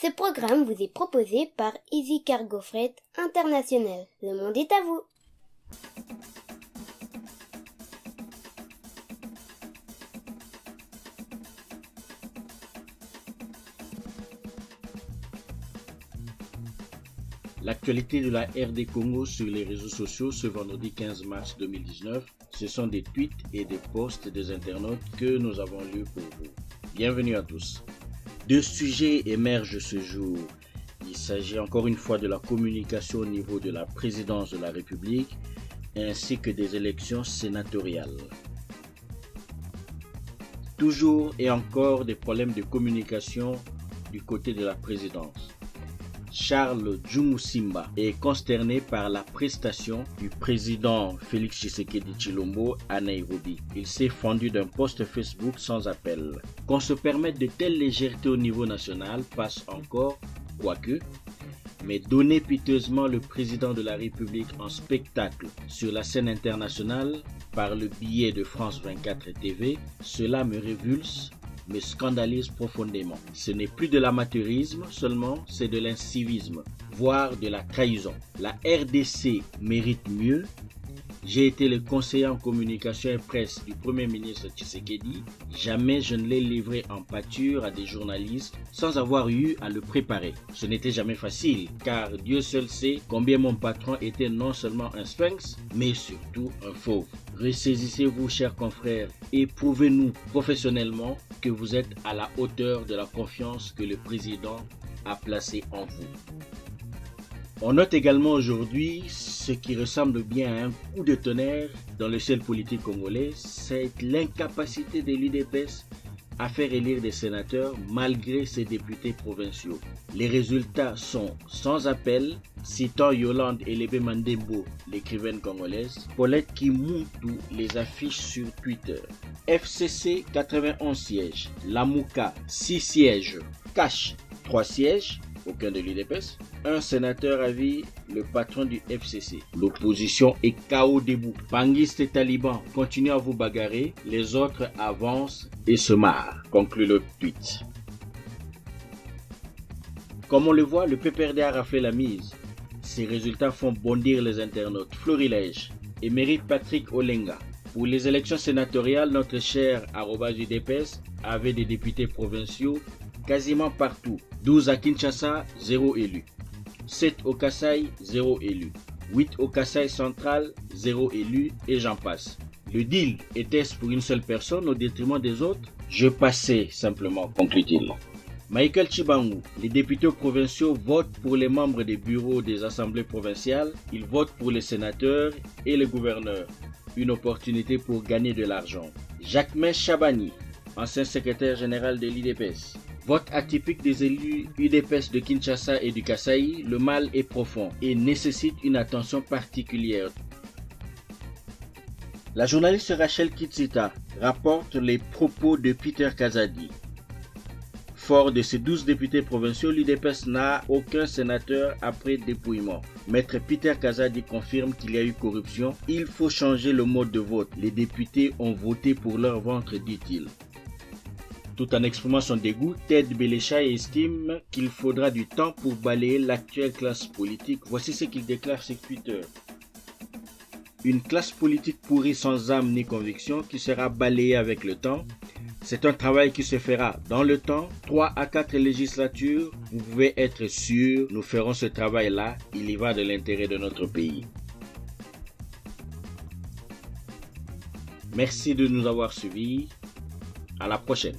Ce programme vous est proposé par Easy Cargo Freight International. Le monde est à vous. L'actualité de la RD Congo sur les réseaux sociaux ce vendredi 15 mars 2019, ce sont des tweets et des posts des internautes que nous avons lus pour vous. Bienvenue à tous. Deux sujets émergent ce jour. Il s'agit encore une fois de la communication au niveau de la présidence de la République ainsi que des élections sénatoriales. Toujours et encore des problèmes de communication du côté de la présidence. Charles Djoumou-Simba est consterné par la prestation du président Félix Tshisekedi Tshilombo à Nairobi. Il s'est fendu d'un post Facebook sans appel. Qu'on se permette de telles légèretés au niveau national passe encore, quoique, mais donner piteusement le président de la République en spectacle sur la scène internationale par le biais de France 24 TV, cela me révulse, me scandalise profondément. Ce n'est plus de l'amateurisme seulement, c'est de l'incivisme, voire de la trahison. La RDC mérite mieux. J'ai été le conseiller en communication et presse du Premier ministre Tshisekedi. Jamais je ne l'ai livré en pâture à des journalistes sans avoir eu à le préparer. Ce n'était jamais facile, car Dieu seul sait combien mon patron était non seulement un sphinx, mais surtout un fauve. Ressaisissez-vous, chers confrères, et prouvez-nous professionnellement que vous êtes à la hauteur de la confiance que le président a placée en vous. On note également aujourd'hui ce qui ressemble bien à un coup de tonnerre dans le ciel politique congolais, c'est l'incapacité de l'UDPS à faire élire des sénateurs malgré ses députés provinciaux. Les résultats sont sans appel, citant Yolande Elebe Mandembo, l'écrivaine congolaise. Paulette Kimuntu les affiche sur Twitter. FCC 91 sièges, Lamouka 6 sièges, Cash 3 sièges, aucun de l'UDPS. Un sénateur a vie, le patron du FCC. L'opposition est KO debout. Banguistes et talibans continuent à vous bagarrer, les autres avancent et se marrent, conclut le tweet. Comme on le voit, le PPRD a raflé la mise. Ces résultats font bondir les internautes. Florilège, émérite Patrick Olenga. Pour les élections sénatoriales, notre cher @UDPS avait des députés provinciaux quasiment partout. 12 à Kinshasa, 0 élu. 7 au Kasaï, 0 élu. 8 au Kasaï central, 0 élu et j'en passe. Le deal était-ce pour une seule personne au détriment des autres? Je passais simplement, conclut-il. Michael Chibangu, les députés provinciaux votent pour les membres des bureaux des assemblées provinciales, ils votent pour les sénateurs et les gouverneurs. Une opportunité pour gagner de l'argent. Jacquemain Chabani, ancien secrétaire général de l'UDPS. Vote atypique des élus UDPS de Kinshasa et du Kasaï, le mal est profond et nécessite une attention particulière. La journaliste Rachel Kitsita rapporte les propos de Peter Kazadi. Fort de ses 12 députés provinciaux, l'UDPS n'a aucun sénateur après dépouillement. Maître Peter Kazadi confirme qu'il y a eu corruption. Il faut changer le mode de vote. Les députés ont voté pour leur ventre, dit-il. Tout en exprimant son dégoût, Ted Bélécha estime qu'il faudra du temps pour balayer l'actuelle classe politique. Voici ce qu'il déclare sur Twitter. Une classe politique pourrie sans âme ni conviction qui sera balayée avec le temps. C'est un travail qui se fera dans le temps. 3 à 4 législatures, vous pouvez être sûr, nous ferons ce travail-là. Il y va de l'intérêt de notre pays. Merci de nous avoir suivis. À la prochaine.